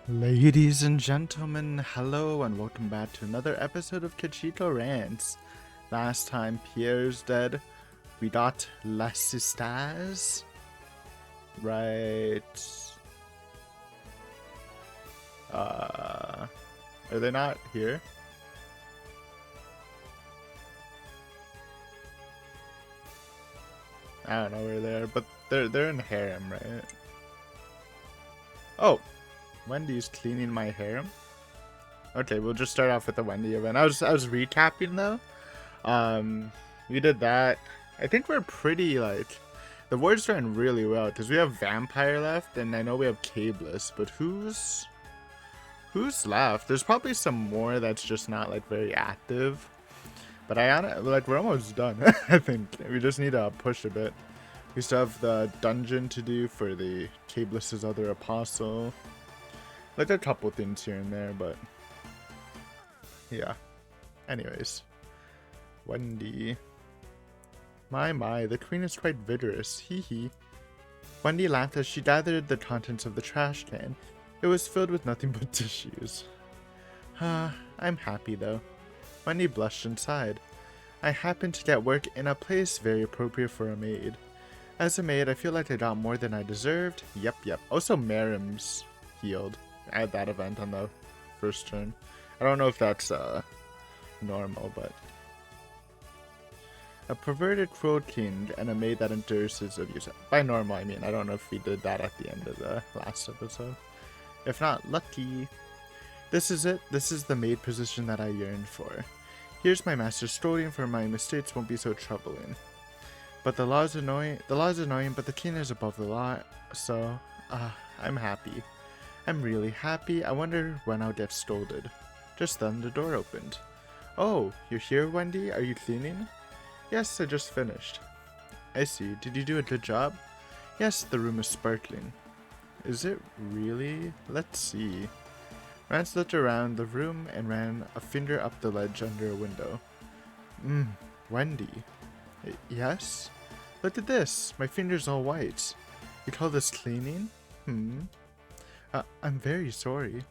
Ladies and gentlemen, hello and welcome back to another episode of Kichikuou Rance. Last time Pierre's dead, we got Les Sisters. Right. Are they not here? I don't know where they are, but they're in harem, right? Oh, Wendy's cleaning my harem. Okay, we'll just start off with the Wendy event. I was recapping though. We did that. I think we're pretty like the war's doing really well because we have vampire left, and I know we have cableless. But who's left? There's probably some more that's just not like very active. But like we're almost done. I think we just need to push a bit. We still have the dungeon to do for the cableless's other apostle. Like a couple things here and there, but yeah. Anyways, Wendy. My, the queen is quite vigorous, hee hee. Wendy laughed as she gathered the contents of the trash can. It was filled with nothing but tissues. I'm happy though. Wendy blushed and sighed. I happened to get work in a place very appropriate for a maid. As a maid, I feel like I got more than I deserved. Yep. Also, Marim's healed at that event on the first turn. I don't know if that's normal, but a perverted cruel king and a maid that endures his abuse. By normal, I mean I don't know if we did that at the end of the last episode. If not, lucky. This is it. This is the maid position that I yearned for. Here's my master scolding for my mistakes won't be so troubling. But the law is annoying. The law is annoying, but the king is above the law. So, I'm happy. I'm really happy. I wonder when I'll get scolded. Just then the door opened. Oh, you're here, Wendy? Are you cleaning? Yes, I just finished. I see. Did you do a good job? Yes, the room is sparkling. Is it really? Let's see. Rance looked around the room and ran a finger up the ledge under a window. Wendy. Yes? Look at this. My finger's all white. You call this cleaning? I'm very sorry.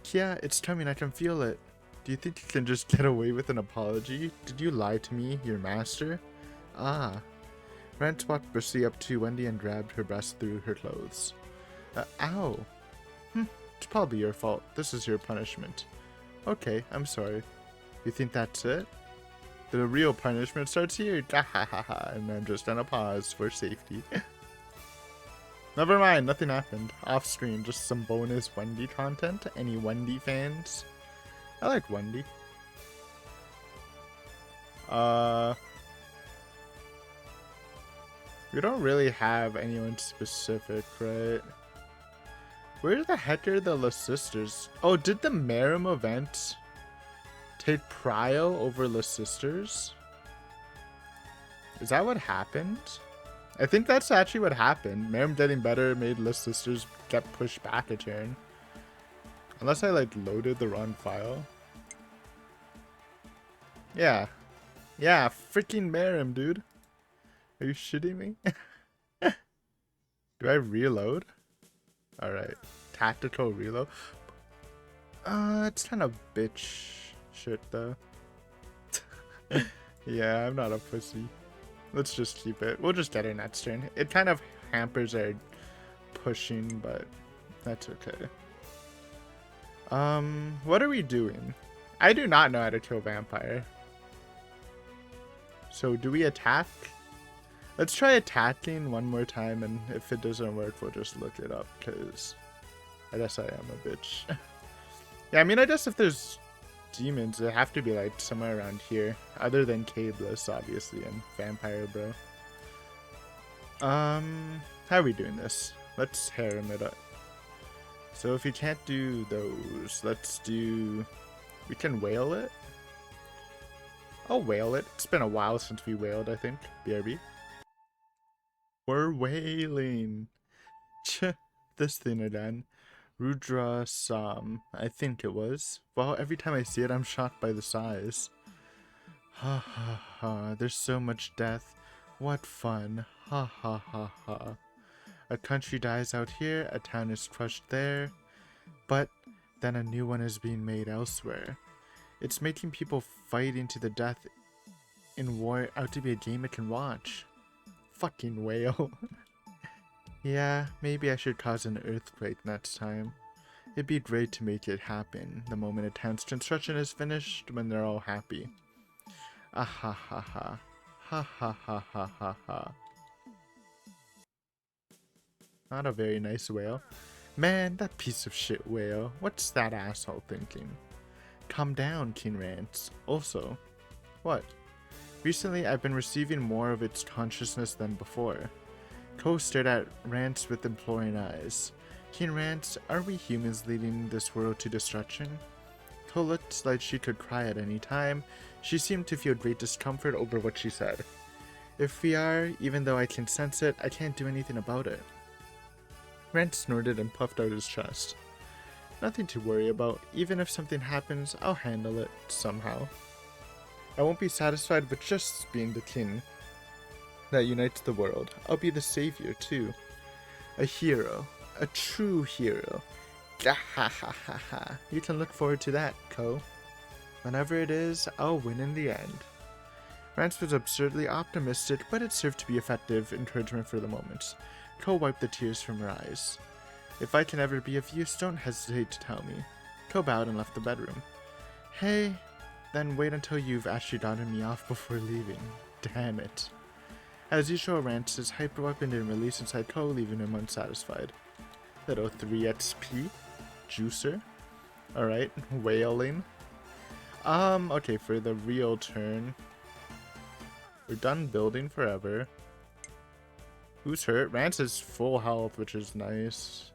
Kia, it's coming. I can feel it. Do you think you can just get away with an apology? Did you lie to me, your master? Ah. Rance walked briskly up to Wendy and grabbed her breast through her clothes. Ow. It's probably your fault. This is your punishment. Okay, I'm sorry. You think that's it? The real punishment starts here. And I'm just gonna pause for safety. Never mind, nothing happened. Off screen, just some bonus Wendy content. Any Wendy fans? I like Wendy. We don't really have anyone specific, right? Where the heck are the La Sisters? Oh, did the Marim event take Prio over La Sisters? Is that what happened? I think that's actually what happened. Marim getting better made La Sisters get pushed back a turn. Unless I like loaded the wrong file. Yeah, freaking Marim, dude. Are you shitting me? Do I reload? Alright. Tactical reload. It's kind of bitch shit though. Yeah, I'm not a pussy. Let's just keep it. We'll just get it next turn. It kind of hampers our pushing, but that's okay. What are we doing? I do not know how to kill vampire. So do we attack? Let's try attacking one more time, and if it doesn't work, we'll just look it up, because I guess I am a bitch. Yeah, I mean, I guess if there's demons, they have to be, like, somewhere around here, other than cableless, obviously, and vampire, bro. How are we doing this? Let's harem it up. So if we can't do those, let's do... We can whale it? I'll whale it. It's been a while since we whaled, I think. BRB. We're whaling. This thing again. Rudra Sam, I think it was. Well, every time I see it, I'm shocked by the size. Ha ha ha, there's so much death. What fun. Ha ha ha ha. A country dies out here, a town is crushed there. But then a new one is being made elsewhere. It's making people fighting to the death in war out to be a game it can watch. Fucking whale. Yeah, maybe I should cause an earthquake next time. It'd be great to make it happen the moment a town's construction is finished, when they're all happy. Ah ha ha ha. Ha ha ha ha ha ha. Not a very nice whale. Man, that piece of shit whale. What's that asshole thinking? Calm down, King Rance. Also, what? Recently, I've been receiving more of its consciousness than before. Ko stared at Rance with imploring eyes. King Rance, are we humans leading this world to destruction? Ko looked like she could cry at any time. She seemed to feel great discomfort over what she said. If we are, even though I can sense it, I can't do anything about it. Rance snorted and puffed out his chest. Nothing to worry about. Even if something happens, I'll handle it somehow. I won't be satisfied with just being the king that unites the world. I'll be the savior, too. A hero. A true hero. Gahahaha. You can look forward to that, Ko. Whenever it is, I'll win in the end. Rance was absurdly optimistic, but it served to be effective encouragement for the moment. Ko wiped the tears from her eyes. If I can ever be of use, don't hesitate to tell me. Ko bowed and left the bedroom. Hey, then wait until you've actually gotten me off before leaving. Damn it. As usual, Rance's hyper weapon didn't release inside Ko, leaving him unsatisfied. Little 3 XP. Juicer. Alright, whaling. Okay, for the real turn. We're done building forever. Who's hurt? Rance is full health, which is nice.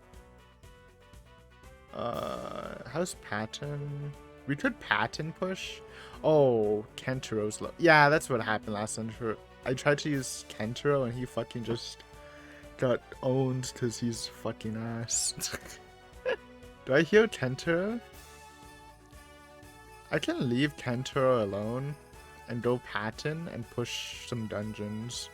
How's Patton? We could Patton push. Oh, Kentero's low. Yeah, that's what happened last time. I tried to use Kentero and he fucking just got owned because he's fucking ass. Do I heal Kentero? I can leave Kentero alone and go Patton and push some dungeons.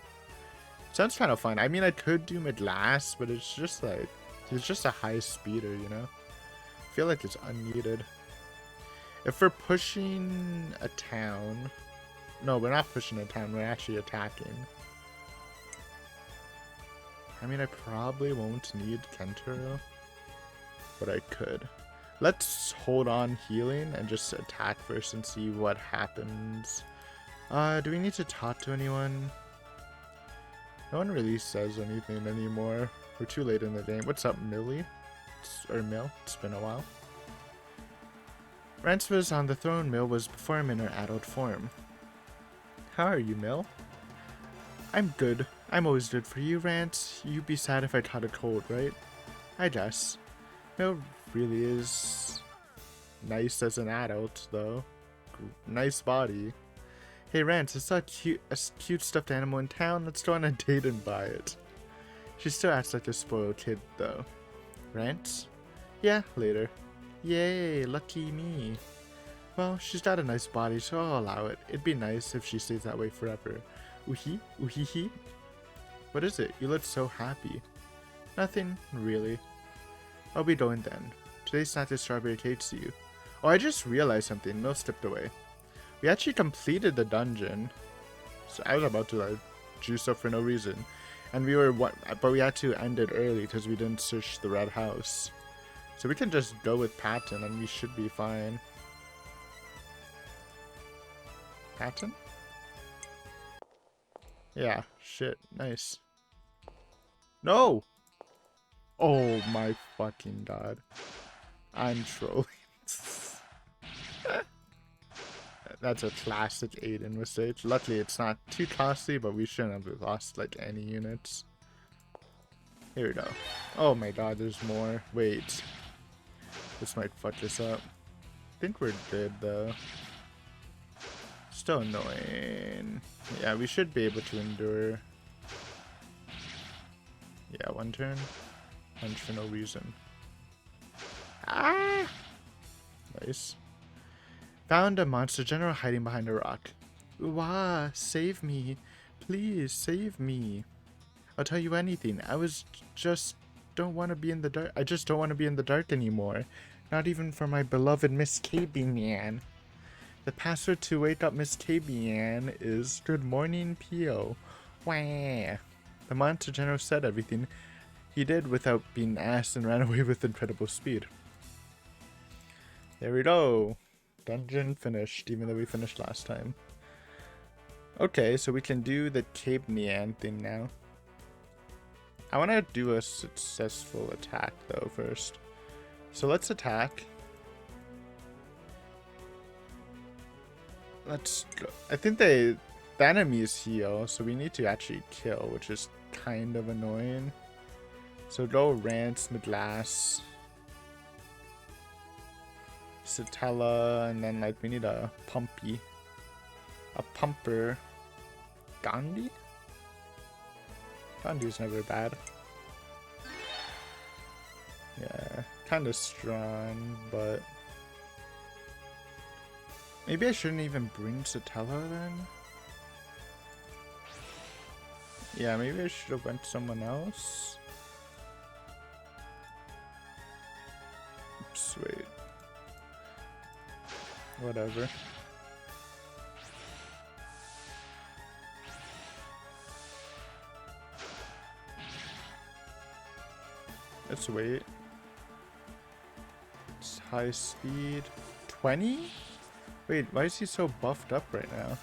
Sounds kind of fun. I mean, I could do mid last, but it's just like, he's just a high speeder, you know? I feel like it's unneeded. If we're pushing a town... No, we're not pushing a town, we're actually attacking. I mean, I probably won't need Kentaro, but I could. Let's hold on healing and just attack first and see what happens. Do we need to talk to anyone? No one really says anything anymore. We're too late in the game. What's up, Millie? Or Mill? It's been a while. Rance was on the throne. Mill was before him in her adult form. How are you, Mill? I'm good. I'm always good for you, Rance. You'd be sad if I caught a cold, right? I guess. Mill really is nice as an adult, though. Nice body. Hey, Rance, I saw a cute stuffed animal in town. Let's go on a date and buy it. She still acts like a spoiled kid, though. Rance? Yeah, later. Yay, lucky me. Well, she's got a nice body, so I'll allow it. It'd be nice if she stays that way forever. Uhi? Uhihi? What is it? You look so happy. Nothing, really. I'll be going then. Today's not the strawberry cake to you. Oh, I just realized something. Mill stepped away. We actually completed the dungeon. So I was about to like juice up for no reason. And we were but we had to end it early because we didn't search the red house. So we can just go with Patton and we should be fine. Patton? Yeah, shit, nice. No! Oh my fucking god. I'm trolling. That's a classic Aiden mistake. Luckily it's not too costly, but we shouldn't have lost like any units. Here we go. Oh my god, there's more. Wait. This might fuck this up. I think we're good though. Still annoying. Yeah, we should be able to endure. Yeah, one turn. Punch for no reason. Ah! Nice. Found a monster general hiding behind a rock. Wah, save me. Please, save me. I'll tell you anything. I was just don't want to be in the dark. I just don't want to be in the dark anymore. Not even for my beloved Miss KB-Yan. The password to wake up Miss KB-Yan is Good Morning P.O. Wah. The Monster General said everything he did without being asked and ran away with incredible speed. There we go. Dungeon finished, even though we finished last time. Okay, so we can do the KB-Yan thing now. I want to do a successful attack though first. So let's attack. Let's go. I think the enemies heal, so we need to actually kill, which is kind of annoying. So go Rance, Midlass, Satella, and then like we need a Pumpy. A Pumper. Gandhi? Gandhi's never bad. Yeah, kind of strong, but maybe I shouldn't even bring Satella then? Yeah, maybe I should have went someone else. Oops, wait. Whatever. Let's wait. It's high speed. 20? Wait, why is he so buffed up right now?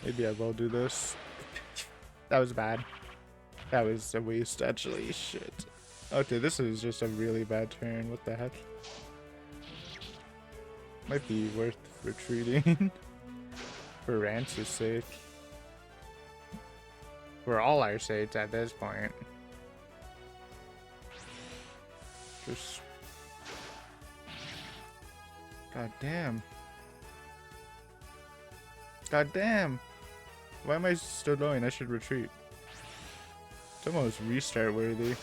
Maybe I will do this. That was bad. That was a waste, actually. Shit. Okay, this is just a really bad turn. What the heck? Might be worth retreating. For Rance's sake. For all our sakes at this point. Just... God damn. God damn. Why am I still going? I should retreat. It's almost restart worthy.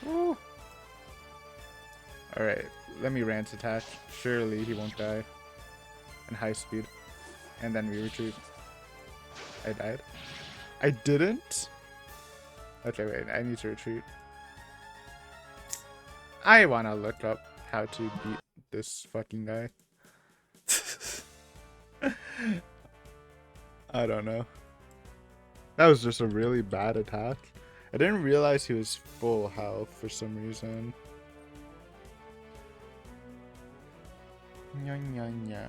Woo. Alright, let me Rance attack. Surely he won't die. And high speed. And then we retreat. I died. I didn't? Okay, wait, I need to retreat. I wanna look up how to beat this fucking guy. I don't know. That was just a really bad attack. I didn't realize he was full health for some reason. Nya, nya, nya.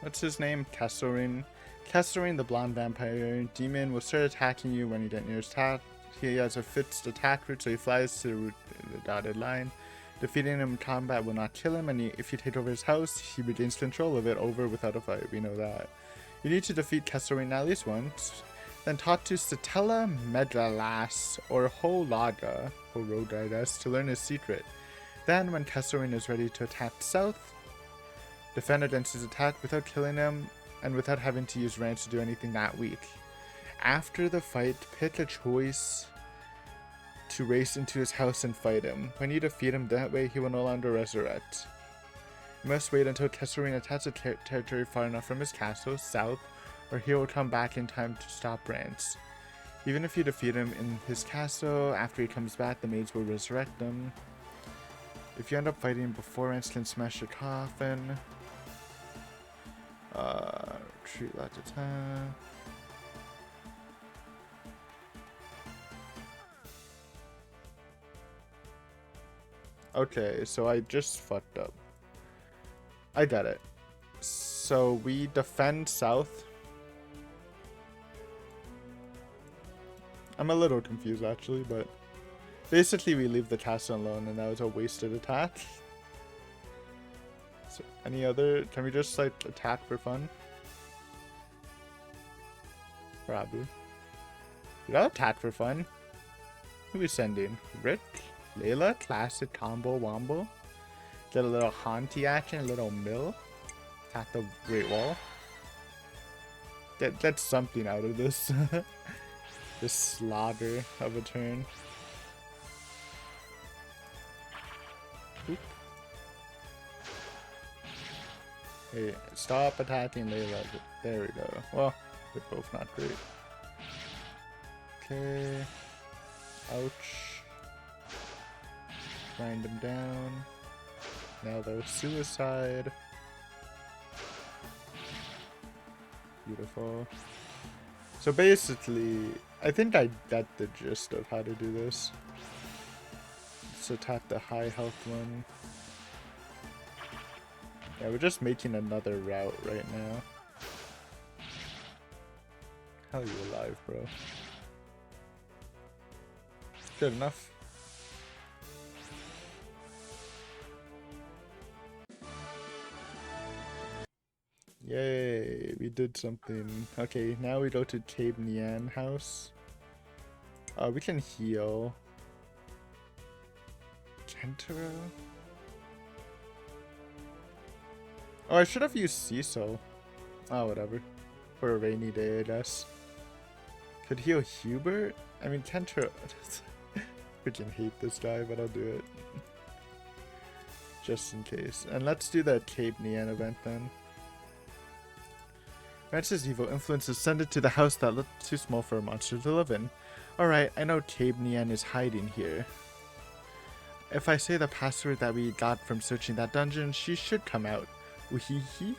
What's his name? Kesselring. Kesselring, the blonde vampire demon, will start attacking you when you get near his attack. He has a fixed attack route, so he flies to the dotted line. Defeating him in combat will not kill him, and if you take over his house, he regains control of it over without a fight. We know that. You need to defeat Kesselring at least once. Then talk to Satella Medlalas or Holaga, I guess, to learn his secret. Then, when Kesselring is ready to attack south, defend against his attack without killing him and without having to use Rance to do anything that weak. After the fight, pick a choice to race into his house and fight him. When you defeat him that way, he will no longer resurrect. You must wait until Kesselring attacks a territory far enough from his castle, south, or he will come back in time to stop Rance. Even if you defeat him in his castle, after he comes back, the maids will resurrect him. If you end up fighting before Rance can smash your coffin, retreat lots of time. Okay, so I just fucked up. I got it. So we defend south. I'm a little confused actually, but basically we leave the castle alone and that was a wasted attack. So any other, can we just like attack for fun? Probably. We gotta attack for fun. Who are we sending? Rick? Layla? Classic combo wombo? Get a little haunty action, a little mill. Attack the Great Wall. Get something out of this. This slaughter of a turn. Oop. Hey, stop attacking Layla. There we go. Well, they're both not great. Okay. Ouch. Grind them down. Now they're suicide. Beautiful. So basically, I think I got the gist of how to do this. Let's attack the high health one. Yeah, we're just making another route right now. How are you alive, bro? Good enough. Yay, we did something. Okay, now we go to Cabe Nian house. We can heal. Kentaro? Oh, I should have used Cecil. Oh, whatever. For a rainy day, I guess. Could heal Hubert? I mean, Kentaro... Freaking hate this guy, but I'll do it. Just in case. And let's do the Cabe Nian event then. Rance's evil influence descended to the house that looked too small for a monster to live in. Alright, I know Cabe Nian is hiding here. If I say the password that we got from searching that dungeon, she should come out. Uhihi?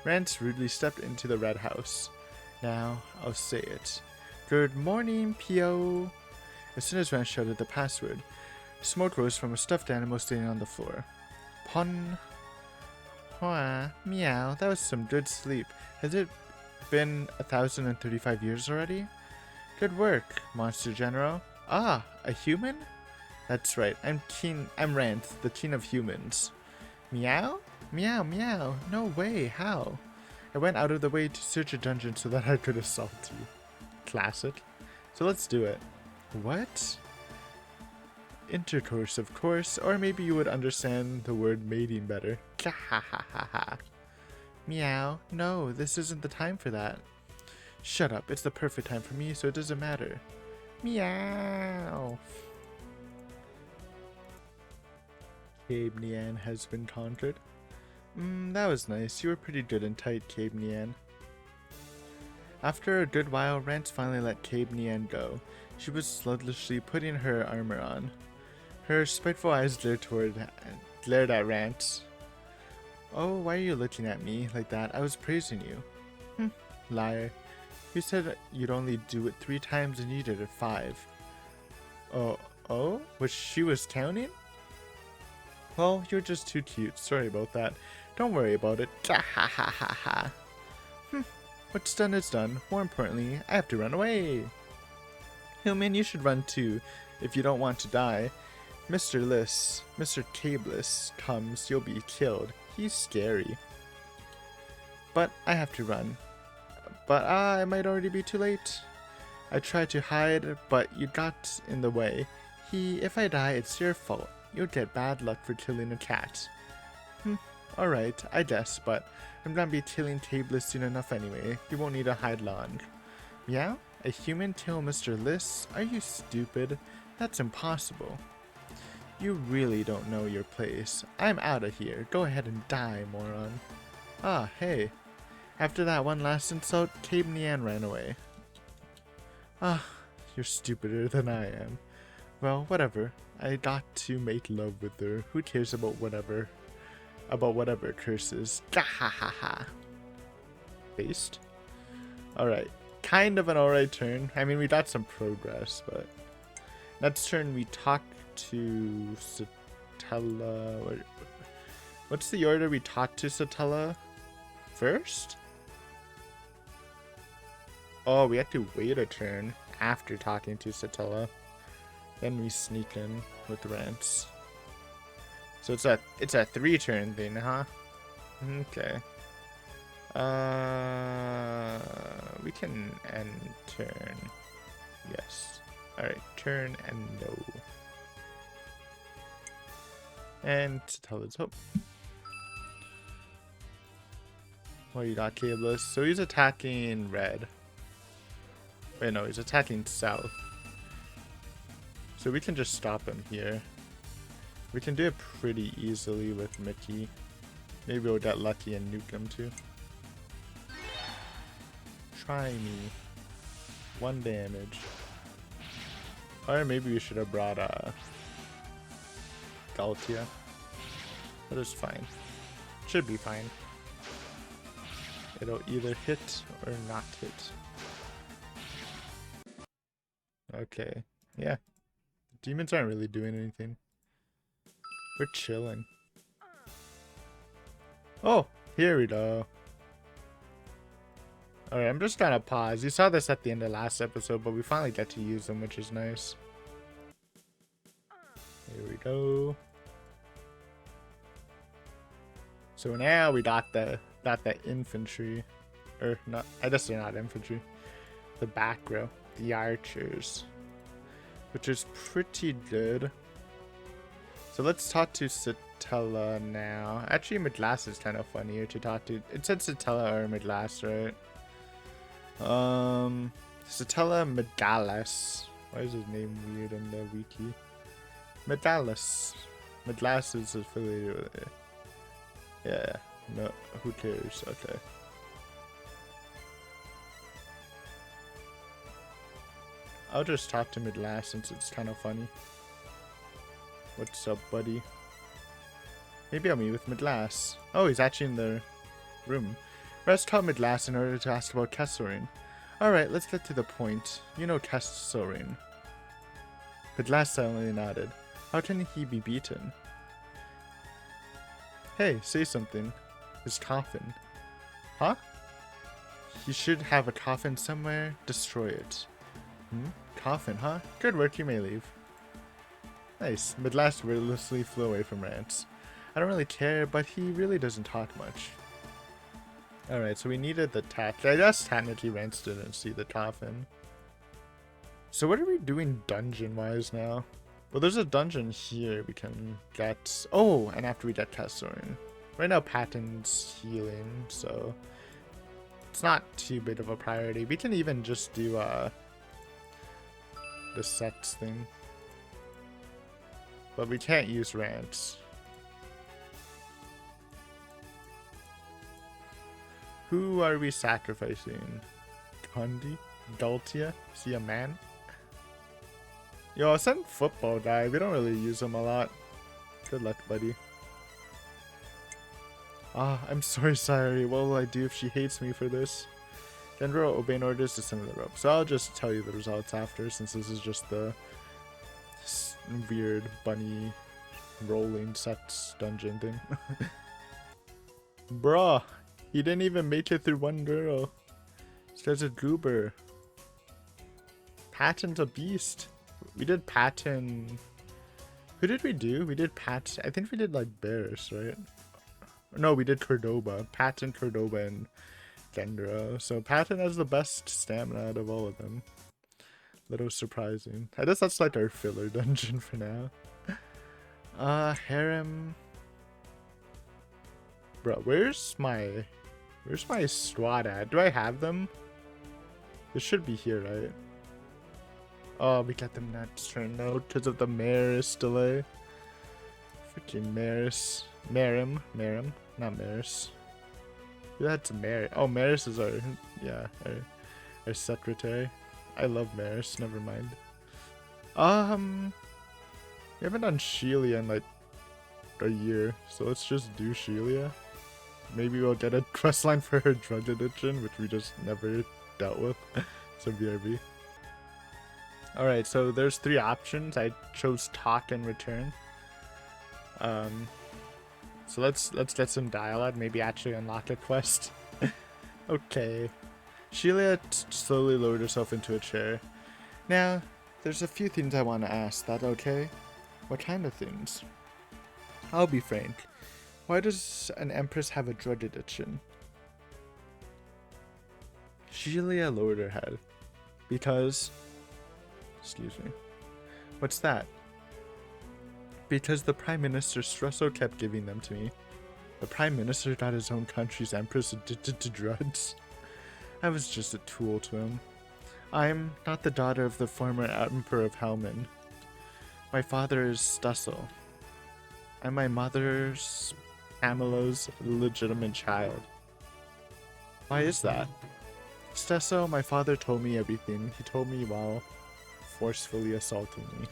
Rance rudely stepped into the red house. Now, I'll say it. Good morning, Pio. As soon as Rance shouted the password, smoke rose from a stuffed animal sitting on the floor. Pon. Hua. Meow. That was some good sleep. Has it been 1,035 years already? Good work, Monster General. Ah, a human? That's right. I'm Rance, the king of humans. Meow? Meow, meow. No way. How? I went out of the way to search a dungeon so that I could assault you. Classic. So let's do it. What? Intercourse, of course. Or maybe you would understand the word mating better. Kahahaha. Meow. No, this isn't the time for that. Shut up. It's the perfect time for me, so it doesn't matter. Meow. Cabe Nian has been conquered. That was nice. You were pretty good and tight, Cabe Nian. After a good while, Rance finally let Cabe Nian go. She was sluggishly putting her armor on. Her spiteful eyes glared at Rance. Oh, why are you looking at me like that? I was praising you. Liar. You said you'd only do it 3 times and you did it 5. Oh? Which she was counting? Well, you're just too cute. Sorry about that. Don't worry about it. Ha. What's done is done. More importantly, I have to run away. Human, you should run too, if you don't want to die. Mr. Cabeless comes, you'll be killed. He's scary. But I have to run. But it might already be too late. I tried to hide, but you got in the way. If I die, it's your fault. You'll get bad luck for killing a cat. Alright, I guess, but I'm gonna be killing Cabeless soon enough anyway. You won't need to hide long. Yeah? A human kill Mr. Liss? Are you stupid? That's impossible. You really don't know your place. I'm out of here. Go ahead and die, moron. Ah, hey. After that one last insult, Cabe Nian ran away. Ah, you're stupider than I am. Well, whatever. I got to make love with her. Who cares about whatever curses? Gahahaha. Based? Alright. Kind of an alright turn. I mean, we got some progress, but... Next turn, we talk to Satella. What's the order we talk to Satella first? Oh, we have to wait a turn after talking to Satella. Then we sneak in with Rance. So it's a 3-turn thing, huh? Okay. We can end turn. Yes. Alright, turn and no. And Satella's hope. Well, you got Cabeless. So he's attacking red. Wait, no, he's attacking south. So we can just stop him here. We can do it pretty easily with Mickey. Maybe we'll get lucky and nuke him too. Try me. 1 damage. Or maybe we should have brought Galtia. That is fine. Should be fine. It'll either hit or not hit. Okay. Yeah. Demons aren't really doing anything. We're chilling. Oh, here we go. Alright, I'm just gonna pause. You saw this at the end of last episode, but we finally get to use them, which is nice. Here we go. So now we got the infantry. Or not, I guess they're not infantry. The back row. The archers. Which is pretty good. So let's talk to Satella now. Actually, Midlas is kind of funnier to talk to. It said Satella or Midlas, right? Satella Medalis. Why is his name weird in the wiki? Medalis. Midlas is affiliated with it. Yeah, no, who cares? Okay. I'll just talk to Midlas since it's kind of funny. What's up, buddy? Maybe I'll meet with Midlas. Oh, he's actually in the room. Rest called Midlas in order to ask about Kesselring. Alright, let's get to the point. You know Kesselring. Midlas silently nodded. How can he be beaten? Hey, say something. His coffin. Huh? He should have a coffin somewhere. Destroy it. Coffin, huh? Good work, you may leave. Nice. Midlas wordlessly flew away from Rance. I don't really care, but he really doesn't talk much. Alright, so we needed the tack. I guess technically Rance didn't see the coffin. So what are we doing dungeon-wise now? Well, there's a dungeon here we can get. Oh, and after we get Kesselring. Right now, Patton's healing, so it's not too big of a priority. We can even just do the sets thing. But we can't use Rance. Who are we sacrificing? Kundi? Galtia? Is he a man? Yo, I'll send football guy. We don't really use him a lot. Good luck, buddy. Ah, I'm sorry. What will I do if she hates me for this? General obeying orders to send the rope. So I'll just tell you the results after, since this is just the weird bunny rolling sets dungeon thing. Bruh, he didn't even make it through one girl. This guy's a goober. Patton's a beast. We did Patton. Who did we do? We did Pat. I think we did like Bears, right? No, we did Cordoba. Patton, Cordoba, and Gendra. So Patton has the best stamina out of all of them. Little surprising. I guess that's like our filler dungeon for now. Harem. Bro, where's my squad at? Do I have them? It should be here, right? Oh, we got them next turn though, because of the Maris delay. Freaking Maris. Marim, not Maris. That's Maris. Oh, Maris is our secretary. I love Maris, never mind. We haven't done Shelia in like a year, so let's just do Shelia. Maybe we'll get a questline for her drug addiction, which we just never dealt with. So BRB. Alright, so there's 3 options. I chose talk and return. So let's get some dialogue, maybe actually unlock a quest. Okay. Shelia slowly lowered herself into a chair. Now, there's a few things I want to ask. That okay? What kind of things? I'll be frank. Why does an empress have a drug addiction? Shelia lowered her head. Because... Excuse me. What's that? Because the Prime Minister Stresso kept giving them to me. The Prime Minister got his own country's empress addicted to drugs. I was just a tool to him. I'm not the daughter of the former Emperor of Helmand. My father is Stussel. And my mother's Camilo's legitimate child. Why is that? Stesso, my father told me everything. He told me while forcefully assaulting me.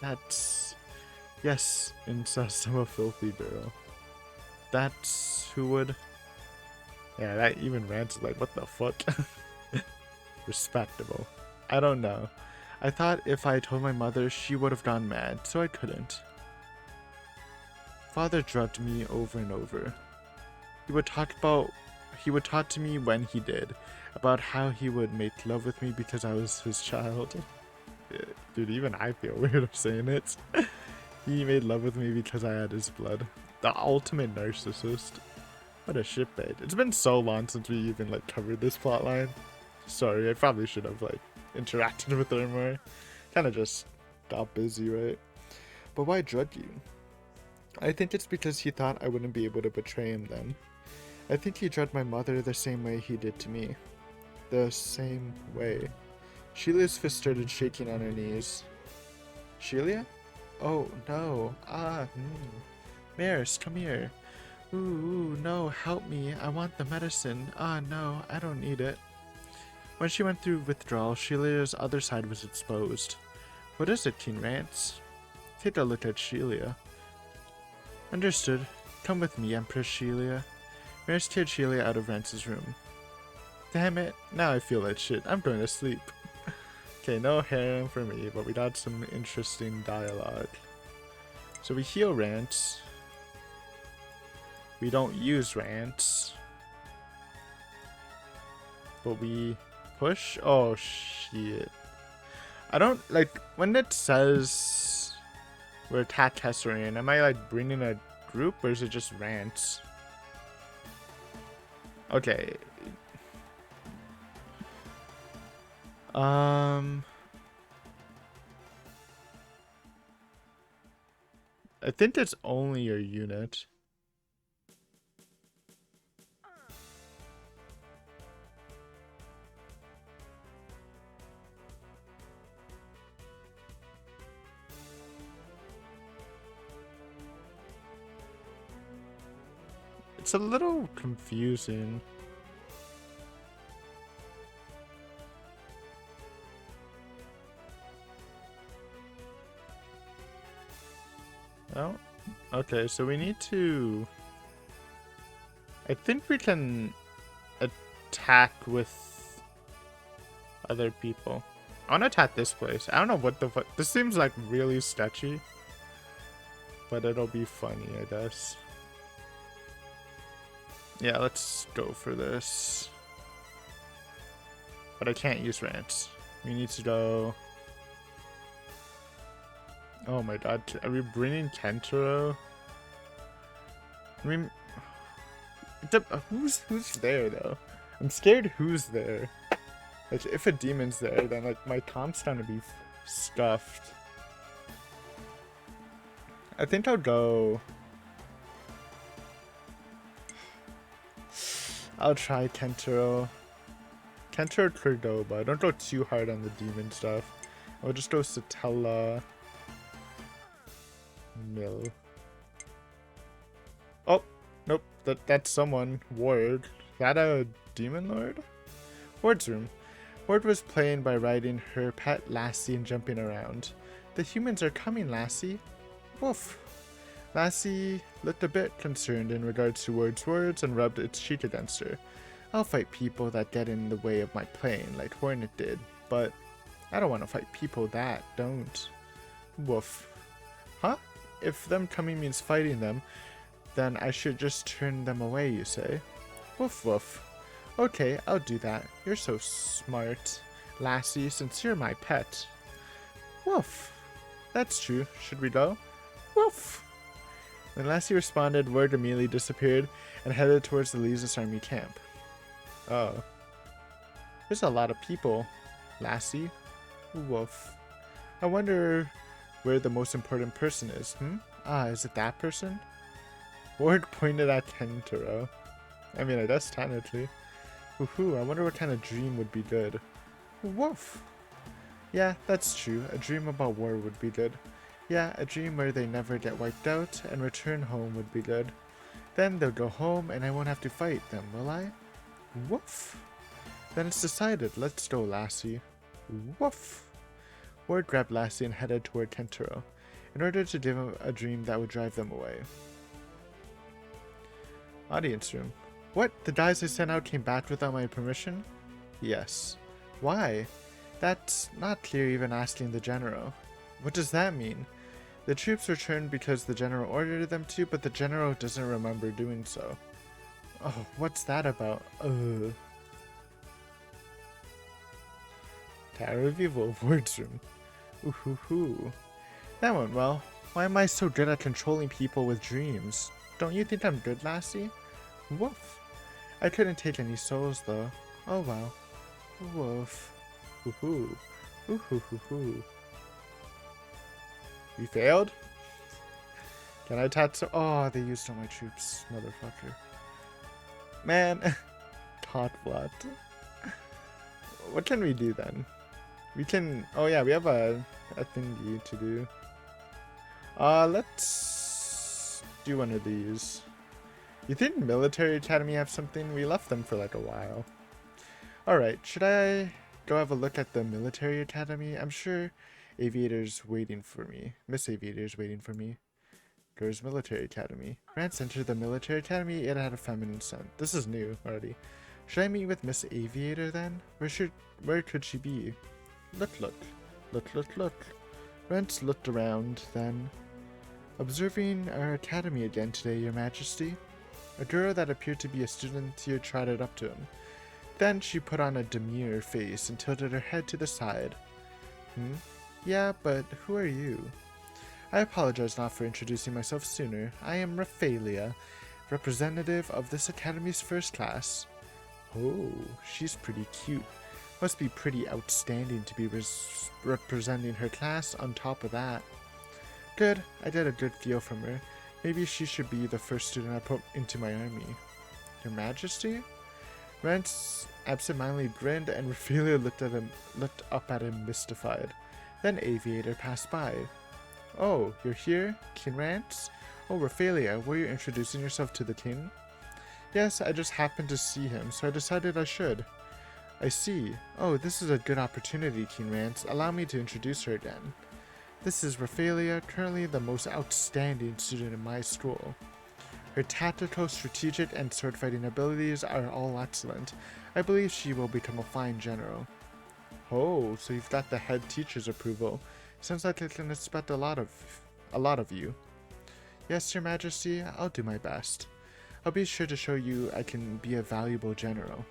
That's... Yes, incest, I'm a filthy girl. That's who would... Yeah, that even Rance is like, what the fuck? Respectable. I don't know. I thought if I told my mother, she would have gone mad, so I couldn't. Father drugged me over and over. He would talk to me when he did, about how he would make love with me because I was his child. Dude, even I feel weird of saying it. He made love with me because I had his blood. The ultimate narcissist. What a shitbait. It's been so long since we even like covered this plotline. Sorry, I probably should have like interacted with her more. Kind of just got busy, right? But why drug you? I think it's because he thought I wouldn't be able to betray him then. I think he drugged my mother the same way he did to me. The same way. Sheila's fist started shaking on her knees. Sheila? Oh, no. Maris, come here. Ooh, no, help me. I want the medicine. No, I don't need it. When she went through withdrawal, Sheila's other side was exposed. What is it, King Rance? Take a look at Sheila. Understood. Come with me, Empress Sheila. Maris carried Sheila out of Rance's room. Damn it, now I feel like shit. I'm going to sleep. Okay, no harem for me, but we got some interesting dialogue. So we heal Rance. We don't use Rance. But we push? Oh, shit. I don't, like, when it says we're attack Kesselring, am I, like, bringing a group, or is it just Rance? Okay. I think it's only your unit. It's a little confusing. Oh, okay, so we need to... I think we can attack with other people. I want to attack this place. I don't know what the fuck. This seems like really sketchy. But it'll be funny, I guess. Yeah, let's go for this. But I can't use Rance. We need to go... Oh my god, are we bringing Kentaro? I mean... Who's there, though? I'm scared who's there. Like, if a demon's there, then like my comp's gonna be stuffed. I think I'll go... I'll try Kentaro. Kentaro Cordoba. Don't go too hard on the demon stuff. I'll just go Satella. Mill. Oh, nope. That's someone. Ward. Is that a demon lord? Ward's room. Ward was playing by riding her pet Lassie and jumping around. The humans are coming, Lassie. Woof. Lassie looked a bit concerned in regards to Ward's words and rubbed its cheek against her. I'll fight people that get in the way of my playing, like Hornet did, but I don't want to fight people that don't. Woof. Huh? If them coming means fighting them, then I should just turn them away, you say? Woof woof. Okay, I'll do that. You're so smart, Lassie, since you're my pet. Woof. That's true. Should we go? Woof. When Lassie responded, Word immediately disappeared and headed towards the Lysis army camp. Oh. There's a lot of people, Lassie. Woof. I wonder where the most important person is, is it that person? Ward pointed at Kentaro. I mean, I guess technically. Woohoo, I wonder what kind of dream would be good. Woof. Yeah, that's true. A dream about war would be good. Yeah, a dream where they never get wiped out and return home would be good. Then they'll go home and I won't have to fight them, will I? Woof. Then it's decided. Let's go, Lassie. Woof. Ward grabbed Lassie and headed toward Tentaro, in order to give him a dream that would drive them away. Audience room. What? The guys I sent out came back without my permission? Yes. Why? That's not clear even asking the general. What does that mean? The troops returned because the general ordered them to, but the general doesn't remember doing so. Oh, what's that about? Tower of Evil, Words Room. Ooh. That went well. Why am I so good at controlling people with dreams? Don't you think I'm good, Lassie? Woof. I couldn't take any souls, though. Oh well. Woof. Ooh. You failed? Can I tattoo? Oh, they used all my troops, motherfucker. Man. Tot. What can we do then? We can... Oh yeah, we have a thingy to do. Let's do one of these. You think Military Academy have something? We left them for like a while. Alright, should I go have a look at the Military Academy? I'm sure Aviator's waiting for me. Miss Aviator's waiting for me. Goes Military Academy. Rance entered the Military Academy. It had a feminine scent. This is new already. Should I meet with Miss Aviator then? Where could she be? Look. Rance looked around then. Observing our academy again today, Your Majesty. A girl that appeared to be a student here trotted up to him. Then she put on a demure face and tilted her head to the side. Yeah, but who are you? I apologize not for introducing myself sooner. I am Raphaelia, representative of this academy's first class. Oh, she's pretty cute. Must be pretty outstanding to be representing her class on top of that. Good, I get a good feel from her. Maybe she should be the first student I put into my army. Your Majesty? Rance absentmindedly grinned and Raphaelia looked up at him mystified. Then Aviator passed by. Oh, you're here? King Rance? Oh, Raphaelia, were you introducing yourself to the king? Yes, I just happened to see him, so I decided I should. I see. Oh, this is a good opportunity, King Rance. Allow me to introduce her again. This is Raphaelia, currently the most outstanding student in my school. Her tactical, strategic, and sword-fighting abilities are all excellent. I believe she will become a fine general. Oh, so you've got the head teacher's approval. Sounds like I can expect a lot of you. Yes, Your Majesty, I'll do my best. I'll be sure to show you I can be a valuable general.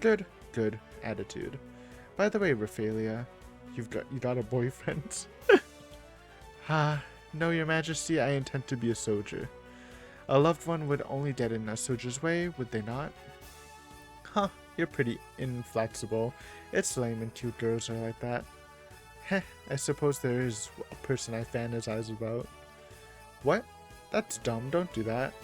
Good attitude. By the way, Raphaelia, you got a boyfriend? No, Your Majesty, I intend to be a soldier. A loved one would only get in a soldier's way, would they not? Huh, you're pretty inflexible. It's lame when cute girls are like that. Heh, I suppose there is a person I fantasize about. What? That's dumb, don't do that.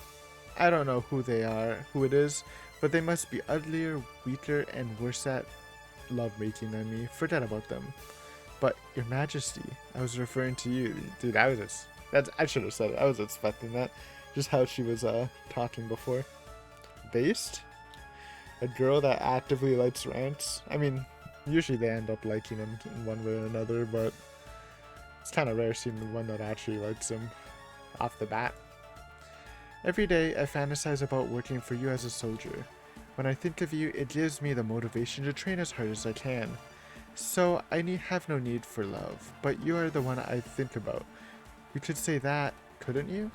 I don't know who it is, but they must be uglier, weaker, and worse at lovemaking than me. Forget about them. But, Your Majesty, I was referring to you. Dude, I should have said it. I was expecting that. Just how she was talking before. Based? A girl that actively likes Rance? I mean, usually they end up liking him in one way or another, but it's kind of rare seeing the one that actually likes him off the bat. Every day, I fantasize about working for you as a soldier. When I think of you, it gives me the motivation to train as hard as I can. So, I have no need for love, but you are the one I think about. You could say that, couldn't you?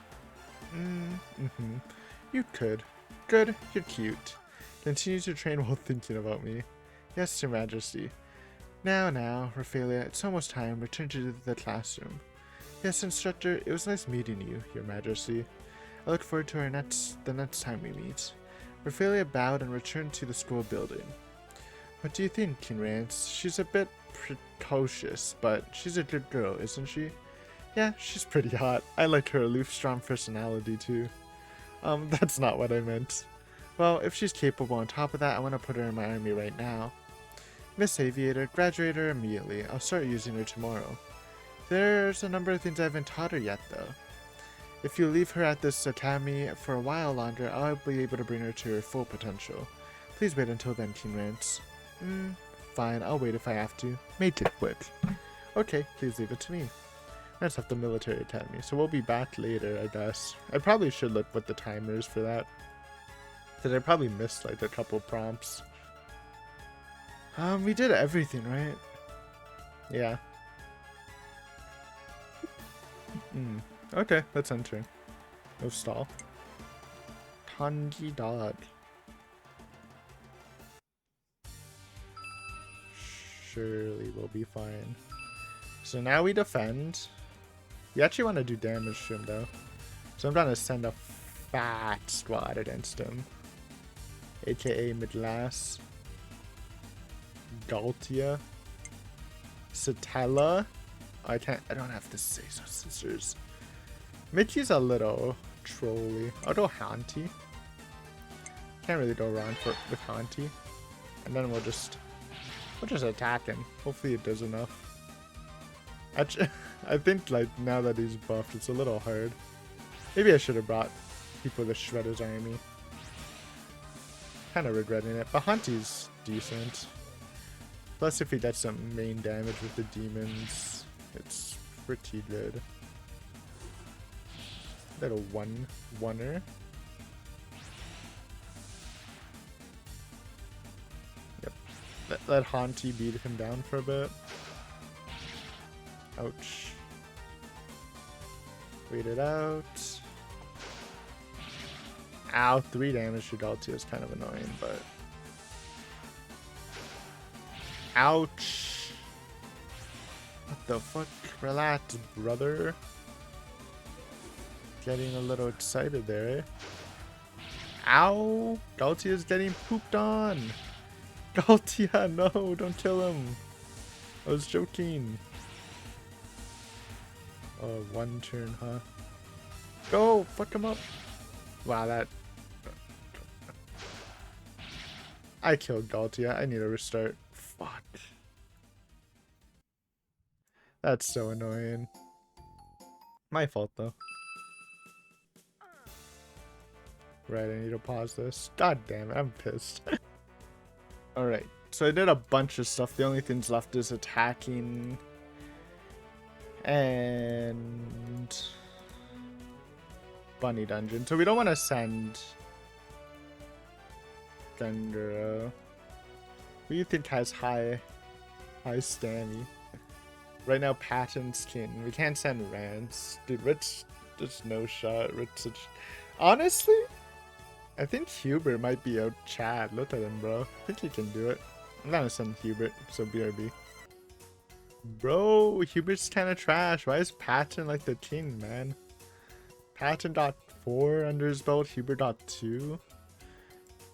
You could. Good, you're cute. Continue to train while thinking about me. Yes, Your Majesty. Now, Raphaelia, it's almost time. Return to the classroom. Yes, Instructor, it was nice meeting you, Your Majesty. I look forward to the next time we meet. Raphaelia bowed and returned to the school building. What do you think, King Rance? She's a bit precocious, but she's a good girl, isn't she? Yeah, she's pretty hot. I like her aloof, strong personality, too. That's not what I meant. Well, if she's capable on top of that, I want to put her in my army right now. Miss Aviator, graduate her immediately. I'll start using her tomorrow. There's a number of things I haven't taught her yet, though. If you leave her at this academy for a while longer, I'll be able to bring her to her full potential. Please wait until then, Teen Rance. Fine, I'll wait if I have to. Make it quick. Okay, please leave it to me. Let's have the military academy, so we'll be back later, I guess. I probably should look what the timer is for that. Because I probably missed like a couple prompts. We did everything, right? Yeah. Okay, let's enter. No stall. Tangi dog. Surely we'll be fine. So now we defend. We actually want to do damage to him though. So I'm trying to send a fat squad against him. AKA Midlass. Galtia. Satella. I don't have to say so, sisters. Mickey's a little trolly. I'll go Hanty. Can't really go wrong with Hanty. And then we'll just attack him. Hopefully it does enough. Actually, I think like now that he's buffed, it's a little hard. Maybe I should have brought people with Shredder's army. Kind of regretting it, but Hanty's decent. Plus, if he does some main damage with the demons, it's pretty good. Little oneer. Yep. Let Hanty beat him down for a bit. Ouch. Wait it out. Ow, 3 damage to Galtia is kind of annoying, but... Ouch! What the fuck? Relax, brother. Getting a little excited there, eh? Ow! Galtia is getting pooped on! Galtia, no! Don't kill him! I was joking. Oh, 1 turn, huh? Go! Fuck him up! Wow, that... I killed Galtia. I need a restart. Fuck. That's so annoying. My fault, though. Right, I need to pause this. God damn it, I'm pissed. Alright, so I did a bunch of stuff. The only things left is attacking... and... Bunny Dungeon. So we don't want to send... Gunduro. Who do you think has high stammy? Right now, Patton's king. We can't send Rance. Dude, Rich, just no shot. Rich, such... Honestly, I think Hubert might be out Chad. Look at him, bro. I think he can do it. I'm gonna send Hubert, so BRB. Bro, Hubert's kind of trash. Why is Patton like the king, man? Patton got 4 under his belt. Hubert got 2.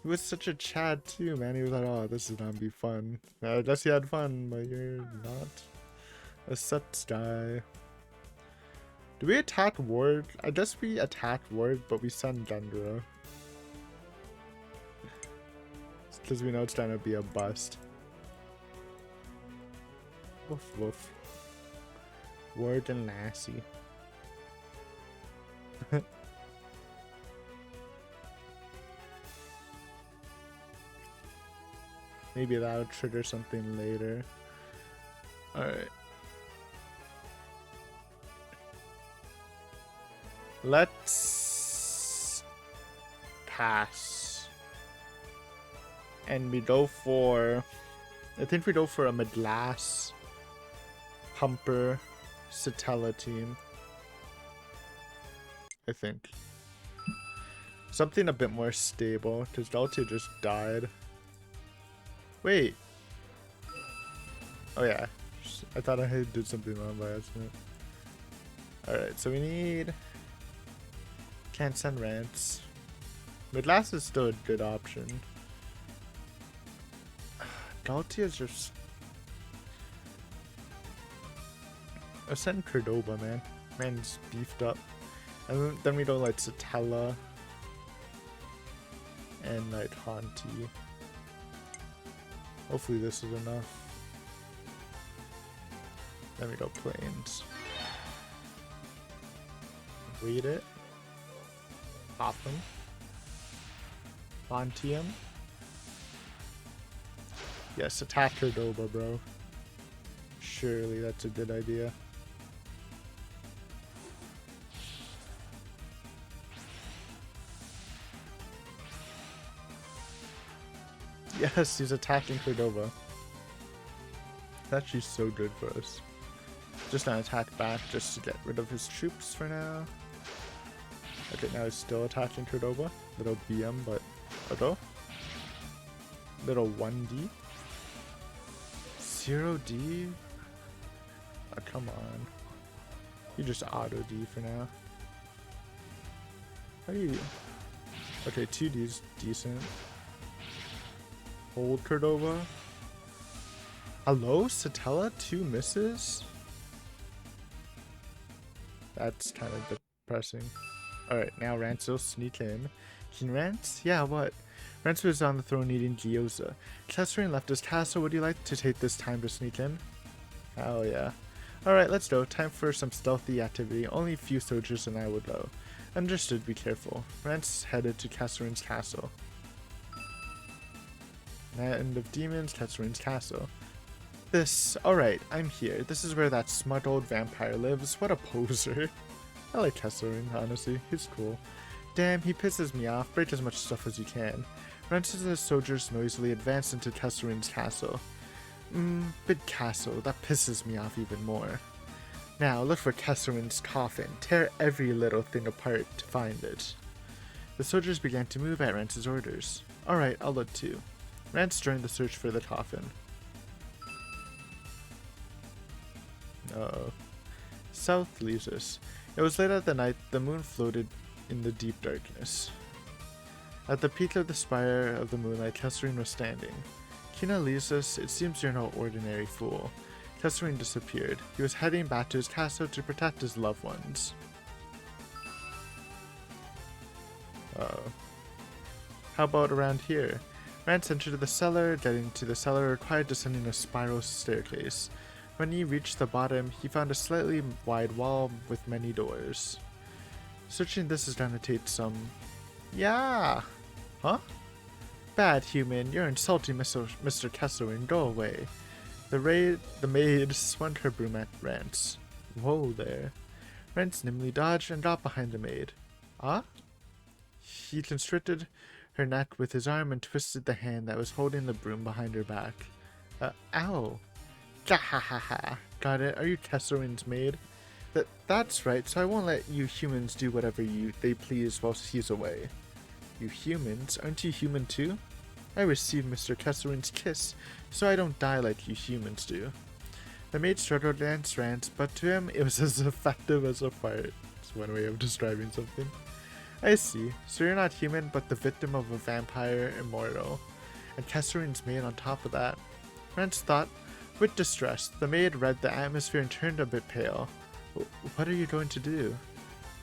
He was such a Chad too, man. He was like, oh, this is gonna be fun. I guess he had fun, but you're not a such guy. Do we attack Ward? I guess we attack Ward, but we send Gunduro. Because we know it's gonna be a bust. Woof woof. Ward and Lassie. Maybe that'll trigger something later. Alright. Let's pass. And we go for... I think we go for a Midlass, Humper, Satella team. I think. Something a bit more stable, because Galtia just died. Wait. Oh yeah. I thought I had did something wrong by accident. Alright, so we need... Can't send Rance. Midlass is still a good option. Galtia is just... I send Cordoba, man. Man's beefed up. And then we don't like Satella. And like Hanty. Hopefully this is enough. Then we go Plains. Wait it. pop him. Bonti him. Yes, attack Cordoba, bro. Surely that's a good idea. Yes, he's attacking Cordoba. It's actually so good for us. Just an attack back just to get rid of his troops for now. Okay, now he's still attacking Cordoba. Little BM, but auto. Little 1D. 0D? Oh, come on. You just auto D for now. How do you... Okay, 2D's decent. Hold Cordoba. Hello, Satella? 2 misses? That's kind of depressing. Alright, now Rance will sneak in. Can Rance? Yeah, what? Rance was on the throne eating gyoza. Kesselring left his castle. Would you like to take this time to sneak in? Hell yeah. Alright, let's go. Time for some stealthy activity. Only a few soldiers and I would go. Understood, be careful. Rance headed to Kesselring's castle. Land of Demons, Kesselring's castle. Alright, I'm here. This is where that smart old vampire lives. What a poser. I like Kesselring, honestly. He's cool. Damn, he pisses me off. Break as much stuff as you can. Rance and his soldiers noisily advance into Kesselring's castle. Big castle. That pisses me off even more. Now, look for Kesselring's coffin. Tear every little thing apart to find it. The soldiers began to move at Rance's orders. Alright, I'll look too. Rance joined the search for the coffin. Uh-oh. South leaves us. It was late at the night. The moon floated in the deep darkness. At the peak of the spire of the moonlight, Kesselring was standing. Kina leaves us. It seems you're no ordinary fool. Kesselring disappeared. He was heading back to his castle to protect his loved ones. Uh-oh. How about around here? Rance entered the cellar. Getting to the cellar required descending a spiral staircase. When he reached the bottom, he found a slightly wide wall with many doors. Searching this is going to take some... Yeah! Huh? Bad human, you're insulting Mr. Kesselring, go away. The maid swung her broom at Rance. Whoa there. Rance nimbly dodged and got behind the maid. Ah? He constricted her neck with his arm and twisted the hand that was holding the broom behind her back. Ow. Gahahaha. Got it. Are you Kesselring's maid? That's right, so I won't let you humans do whatever they please while he's away. You humans? Aren't you human too? I received Mr. Kesselring's kiss, so I don't die like you humans do. The maid struggled against Rance, but to him it was as effective as a fart. It's one way of describing something. I see. So you're not human, but the victim of a vampire immortal. And Kesselring's maid on top of that. Rance thought with distress. The maid read the atmosphere and turned a bit pale. What are you going to do?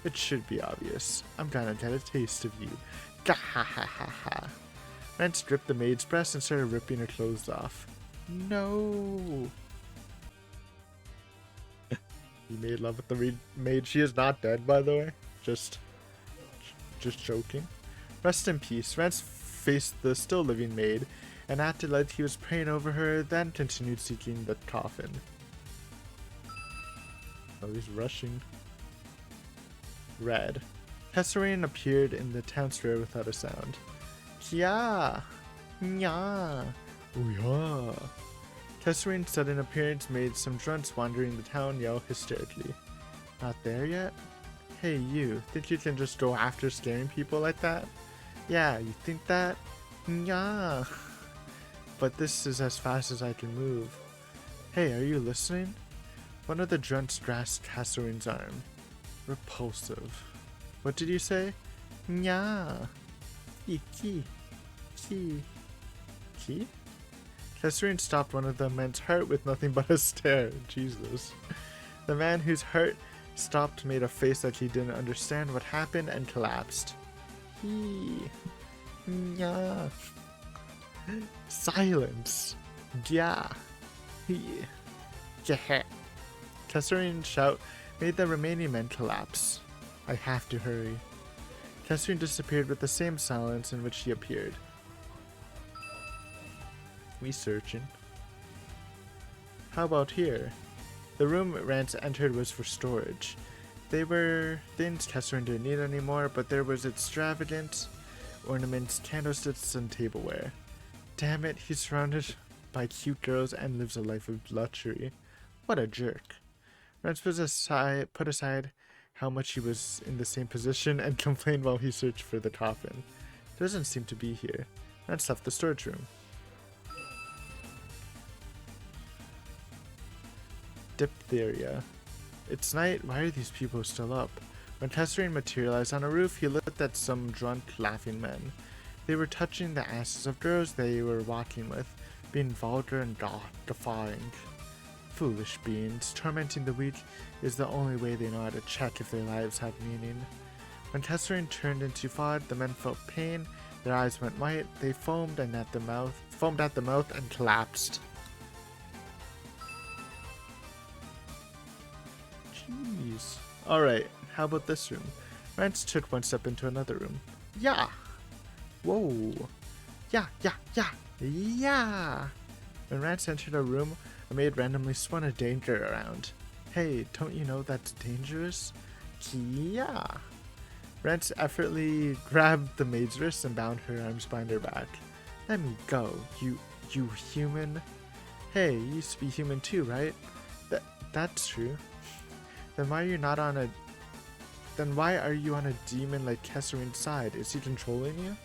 It should be obvious. I'm gonna get a taste of you. Gahahaha. Rance gripped the maid's breast and started ripping her clothes off. No. He made love with the maid. She is not dead, by the way. Just joking. Rest in peace. Rance faced the still living maid and acted like he was praying over her, then continued seeking the coffin. Oh, he's rushing. Red. Kesselring appeared in the town square without a sound. Kia! Nya! Ooh-ya! Kesselring's sudden appearance made some drunks wandering the town yell hysterically. Not there yet? Hey you, think you can just go after scaring people like that? Yeah, you think that? Nya! But this is as fast as I can move. Hey, are you listening? One of the drunks grasped Kesselring's arm. Repulsive. What did you say? Nya! Ki. Kesselring stopped one of the men's heart with nothing but a stare. Jesus. The man whose heart stopped made a face like he didn't understand what happened and collapsed. Nya. Silence. Yeah. Kesselring's shout made the remaining men collapse. I have to hurry. Kesselring disappeared with the same silence in which he appeared. We searching. How about here? The room Rance entered was for storage. They were things Kesselring didn't need anymore, but there was extravagant ornaments, candlesticks, and tableware. Damn it, he's surrounded by cute girls and lives a life of luxury. What a jerk. Rance put aside how much he was in the same position and complained while he searched for the coffin. It doesn't seem to be here. Rance left the storage room. Diphtheria. It's night. Why are these people still up? When Kesselring materialized on a roof, he looked at some drunk, laughing men. They were touching the asses of girls they were walking with, being vulgar and defying. Foolish beings. Tormenting the weak is the only way they know how to check if their lives have meaning. When Kesselring turned into fog, the men felt pain. Their eyes went white. They foamed at the mouth and collapsed. Jeez. Alright, how about this room? Rance took one step into another room. Yeah! Whoa! Yeah! When Rance entered a room, a maid randomly spun a danger around. Hey, don't you know that's dangerous? Yeah! Rance effortlessly grabbed the maid's wrist and bound her arms behind her back. Let me go, you human. Hey, you used to be human too, right? That's true. Then why are you on a demon like Kesselring's side? Is he controlling you?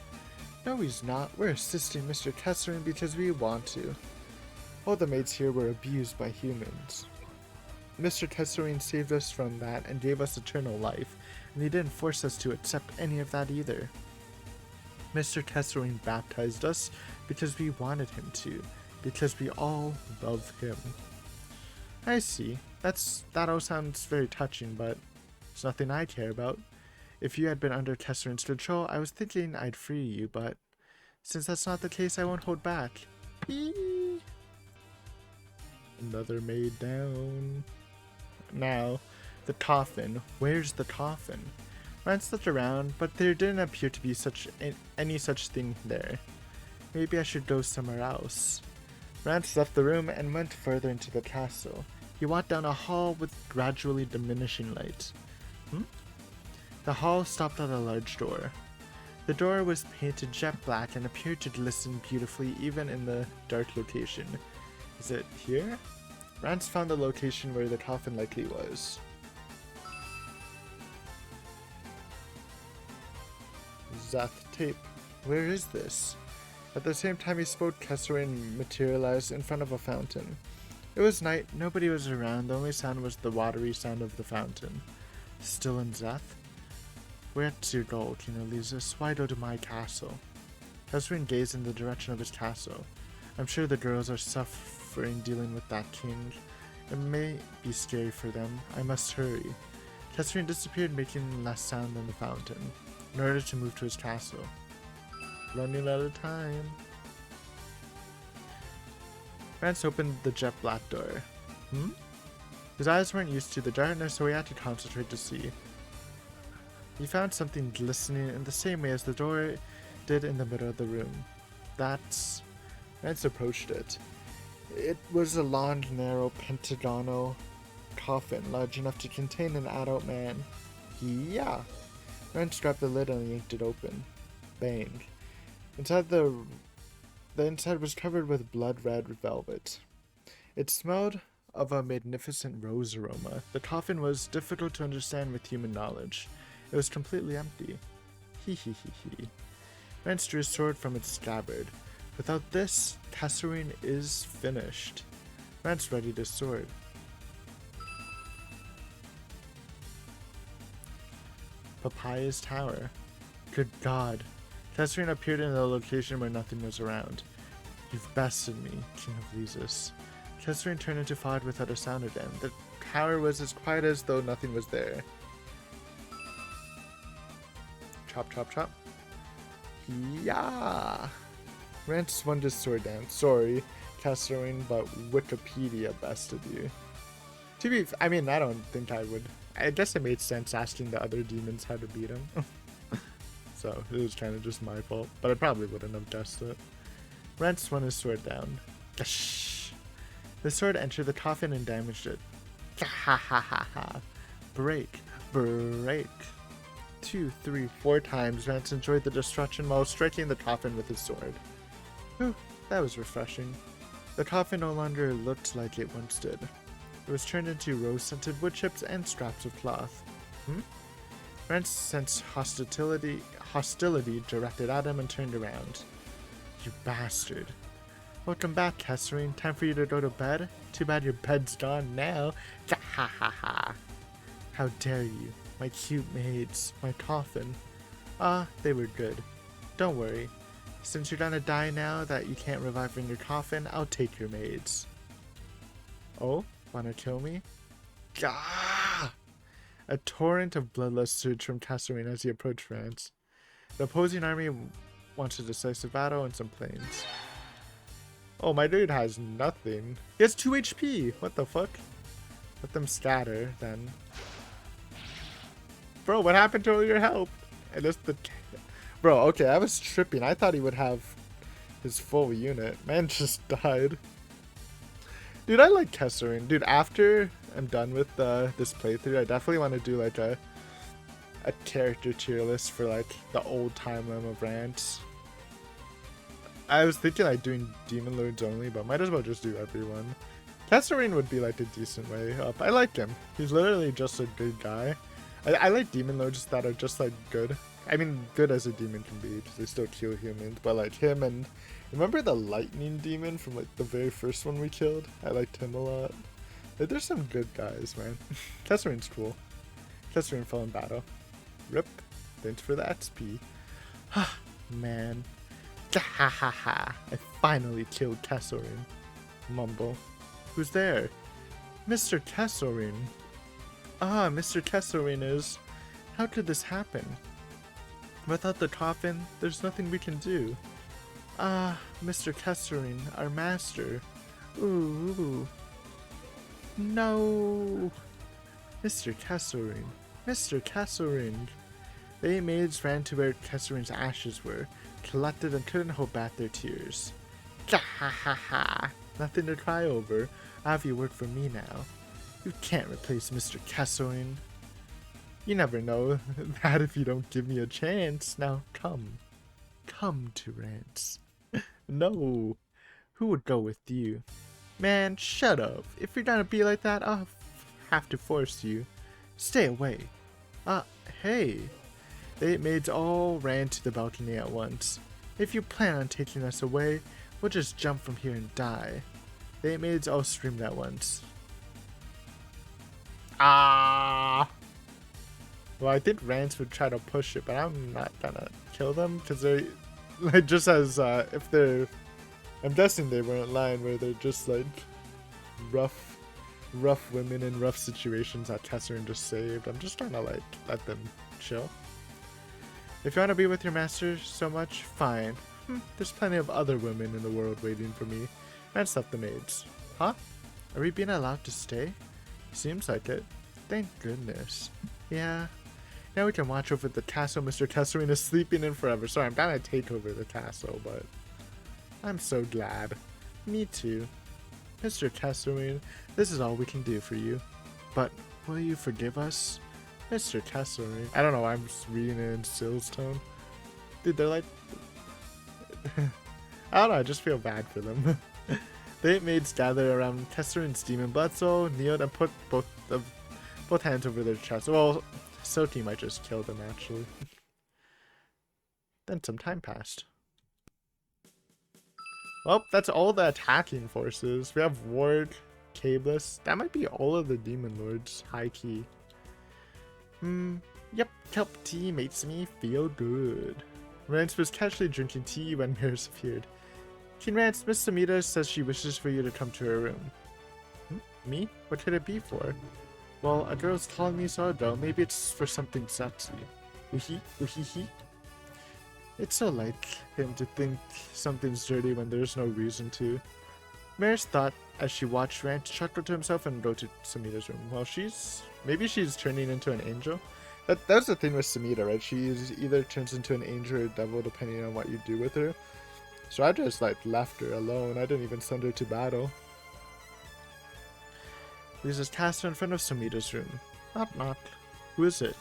No, he's not. We're assisting Mr. Kesselring because we want to. All the maids here were abused by humans. Mr. Kesselring saved us from that and gave us eternal life, and he didn't force us to accept any of that either. Mr. Kesselring baptized us because we wanted him to, because we all love him. I see. That all sounds very touching, but it's nothing I care about. If you had been under Kesselring's control, I was thinking I'd free you, but since that's not the case, I won't hold back. Eee. Another maid down. Now, the coffin. Where's the coffin? Rance looked around, but there didn't appear to be any such thing there. Maybe I should go somewhere else. Rance left the room and went further into the castle. He walked down a hall with gradually diminishing light. The hall stopped at a large door. The door was painted jet black and appeared to glisten beautifully even in the dark location. Is it here? Rance found the location where the coffin likely was. Zath tape. Where is this? At the same time he spoke, Kesselring materialized in front of a fountain. It was night, nobody was around, the only sound was the watery sound of the fountain. Still in Zath? Where to go, King Elisus? Why go to my castle? Kesselring gazed in the direction of his castle. I'm sure the girls are suffering dealing with that king. It may be scary for them. I must hurry. Kesselring disappeared, making less sound than the fountain, in order to move to his castle. Running out of time. Rance opened the jet black door. His eyes weren't used to the darkness, so he had to concentrate to see. He found something glistening in the same way as the door did in the middle of the room. Rance approached it. It was a long, narrow, pentagonal coffin, large enough to contain an adult man. Yeah! Rance grabbed the lid and yanked it open. Bang. The inside was covered with blood-red velvet. It smelled of a magnificent rose aroma. The coffin was difficult to understand with human knowledge. It was completely empty. Hee. Rance drew his sword from its scabbard. Without this, Kesselring is finished. Rance readied his sword. Papyrus Tower. Good God. Kesselring appeared in a location where nothing was around. You've bested me, King of Elisus. Kesselring turned into fog without a sound again. The tower was as quiet as though nothing was there. Chop, chop, chop. Yeah! Rance swung his sword down. Sorry, Kesselring, but Wikipedia bested you. I don't think I would. I guess it made sense asking the other demons how to beat him. so it was kind of just my fault, but I probably wouldn't have guessed it. Rance swung his sword down. Gash! The sword entered the coffin and damaged it. Ha ha ha ha. Break. Break. 2, 3, 4 times Rance enjoyed the destruction while striking the coffin with his sword. Whew, that was refreshing. The coffin no longer looked like it once did. It was turned into rose-scented wood chips and scraps of cloth. Rance sensed hostility directed at him and turned around. You bastard. Welcome back, Kesselring. Time for you to go to bed? Too bad your bed's gone now. Ha ha ha. How dare you. My cute maids. My coffin. Ah, they were good. Don't worry. Since you're gonna die now that you can't revive in your coffin, I'll take your maids. Oh? Wanna kill me? Gah! A torrent of bloodlust surged from Kesselring as he approached Rance. The opposing army wants a decisive battle and some planes. Oh, my dude has nothing. He has 2 HP! What the fuck? Let them scatter, then. Bro, what happened to all your health? And it's the... Bro, okay, I was tripping. I thought he would have his full unit. Man just died. Dude, I like Kesselring. Dude, after I'm done with this playthrough, I definitely want to do like a character tier list for like the old timeline of Rance. I was thinking like doing Demon Lords only, but might as well just do everyone. Kesselring would be like a decent way up. I like him. He's literally just a good guy. I like Demon Lords that are just like good. I mean, good as a demon can be because they still kill humans, but like him and... Remember the lightning demon from like the very first one we killed? I liked him a lot. Like, there's some good guys, man. Kesselring's cool. Kesselring fell in battle. Rip. Thanks for the XP. Man. Ha ha ha. I finally killed Kesselring. Mumble. Who's there? Mr. Kesselring. Ah, Mr. Kesselring is... How could this happen? Without the coffin, there's nothing we can do. Ah, Mr. Kesselring, our master. Ooh. No. Mr. Kesselring. Mr. Kesselring. The 8 maids ran to where Kesselring's ashes were, collected and couldn't hold back their tears. Ha ha ha ha. Nothing to cry over. I have your word for me now. You can't replace Mr. Kesselring. You never know that if you don't give me a chance. Now come. Come to Rance. No. Who would go with you? Man, shut up. If you're gonna be like that, I'll have to force you. Stay away. Hey. The 8 maids all ran to the balcony at once. If you plan on taking us away, we'll just jump from here and die. The 8 maids all screamed at once. Ah! Well, I think Rance would try to push it, but I'm not gonna kill them because they, like, just as if they're, I'm guessing they weren't lying where they're just like rough women in rough situations that Kesselring just saved. I'm just trying to like let them chill. If you want to be with your master so much, fine. There's plenty of other women in the world waiting for me. Rance left the maids. Huh? Are we being allowed to stay? Seems like it. Thank goodness. Yeah. Now we can watch over the castle Mr. Kesselring is sleeping in forever. Sorry, I'm gonna take over the castle, but I'm so glad. Me too. Mr. Kesselring, this is all we can do for you. But will you forgive us? Mr. Kesselring. I don't know why I'm just reading it in Sill's tone. Dude, they're like... I don't know, I just feel bad for them. The 8 maids gathered around Kesselring's demon blood soul, kneeled and put both hands over their chest. Well, Silky might just kill them actually. Then some time passed. Well, that's all the attacking forces. We have Ward, Cabless. That might be all of the Demon Lords, high key. Yep, kelp tea makes me feel good. Rance was casually drinking tea when Maris appeared. King Rance, Miss Samita says she wishes for you to come to her room. Me? What could it be for? Well, a girl's calling me so though. Maybe it's for something sexy. Oohee. It's so like him to think something's dirty when there's no reason to. Maris thought as she watched Rance chuckle to himself and go to Samita's room. Well, maybe she's turning into an angel. That's the thing with Samita, right? She either turns into an angel or devil depending on what you do with her. So I just like left her alone. I didn't even send her to battle. There's this task in front of Samita's room. Knock knock. Who is it?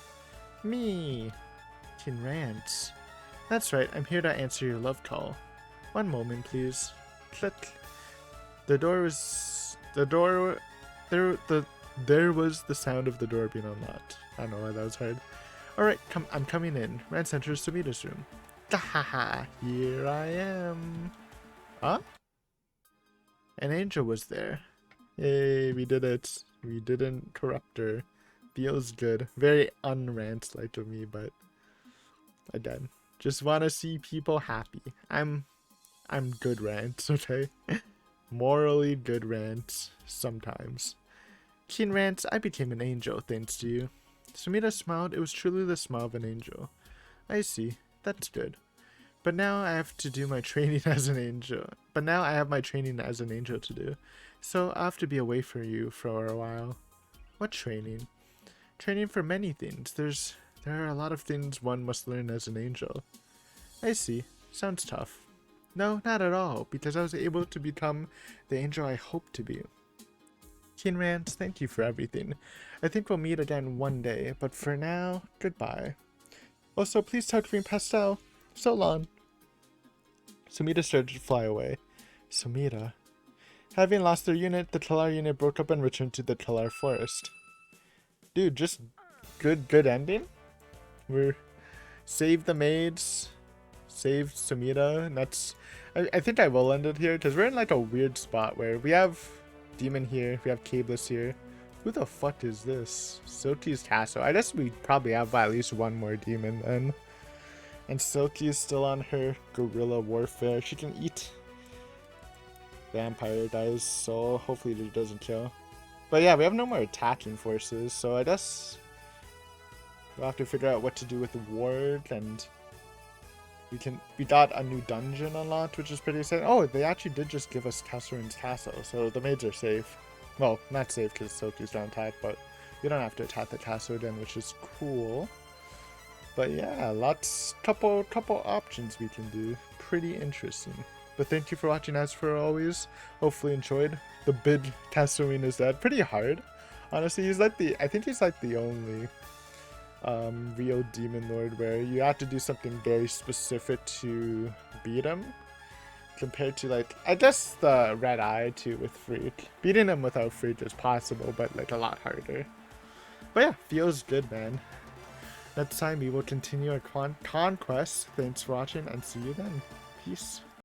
Me. King Rance. That's right, I'm here to answer your love call. One moment, please. Click. The door was... There was the sound of the door being unlocked. I don't know why that was hard. Alright, I'm coming in. Rance enters Samita's room. Gahaha, here I am. Huh? An angel was there. Hey, we did it. We didn't corrupt her. Feels good. Very un-Rance-like of me, but again, just want to see people happy. I'm good Rance, okay? Morally good Rance sometimes. King Rance, I became an angel thanks to you. Sumita smiled. It was truly the smile of an angel. I see. That's good. But now I have to do my training as an angel. But now I have my training as an angel to do. So I have to be away from you for a while. What training? Training for many things. There are a lot of things one must learn as an angel. I see. Sounds tough. No, not at all, because I was able to become the angel I hoped to be. King Rance, thank you for everything. I think we'll meet again one day, but for now, goodbye. Also, please tell Green Pastel. So long. Sumita started to fly away. Sumita. Having lost their unit, the Talar unit broke up and returned to the Talar forest. Dude, just good ending. We're saved the maids, saved Sumita, and that's... I think I will end it here, because we're in like a weird spot where we have Demon here, we have Cabless here. Who the fuck is this? Silky's Castle. I guess we probably have at least one more demon then. And Silky is still on her guerrilla warfare. She can eat vampire guys, so hopefully it doesn't kill. But yeah, we have no more attacking forces, so I guess we'll have to figure out what to do with the ward, and we got a new dungeon unlocked, which is pretty exciting. Oh, they actually did just give us Kesselring's castle, so the maids are safe. Well, not safe because Silky's don't attack, but we don't have to attack the castle again, which is cool. But yeah, couple options we can do. Pretty interesting. But thank you for watching as for always. Hopefully enjoyed. The big Kesselring is dead. Pretty hard. Honestly, I think he's like the only real demon lord where you have to do something very specific to beat him. Compared to like, I guess the Red Eye too with Freak. Beating him without Freak is possible, but like a lot harder. But yeah, feels good, man. Next time we will continue our conquest. Thanks for watching and see you then. Peace.